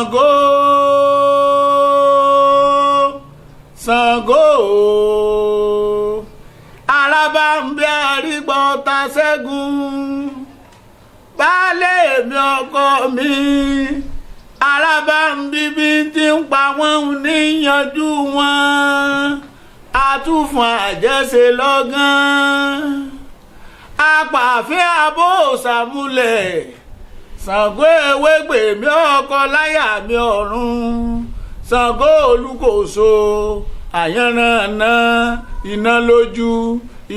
Ṣàngó Ṣàngó alábàmbí àrígbọ́ta ṣẹ́gun baálé mi ọkọ mi alábàmbí bí ti ń pa wọ́n níyanjú wọn àtúfún àjẹsẹ lọ́gán apàfin àbò ṣàmúlẹ̀ Ṣàngó ewégbè mi ọkọ láyà mi ọ̀run Ṣàngó olúkòso àyànnànà iná lójú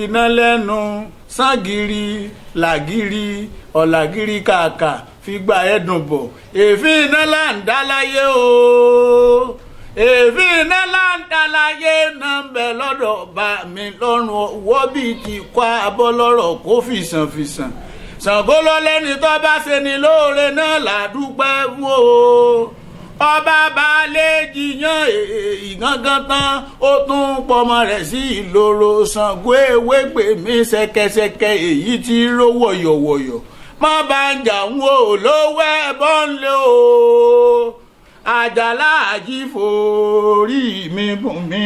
iná lẹ́nu sàngìrì làgìrì ọ̀làgìrì kàkà fìgbà ẹ̀dùn bọ̀ èéfín iná là ń dá láyé o èéfín iná là ń dá láyé náà ń bẹ lọ́dọ̀ bá mi lọ́rùn ọwọ́ bíi ti kọ́ abọ́ lọ́rọ̀ kó fìsànfìsàn Ṣàngó lọ́lẹ́ni tó bá ṣe ni lóore náà làdúpẹ́ wò ó ọba baálé jiyàn ìgangan tán ó tún pọmọ rẹ̀ sí ìloro Ṣàngó ewégbè mi ṣẹkẹṣẹkẹ èyí tí ró wọ̀yọ̀wọ̀yọ̀ má bá ń jà ń wò lówó ẹbọ ńlẹ o Àjàlá àjíforí mi bùn mí.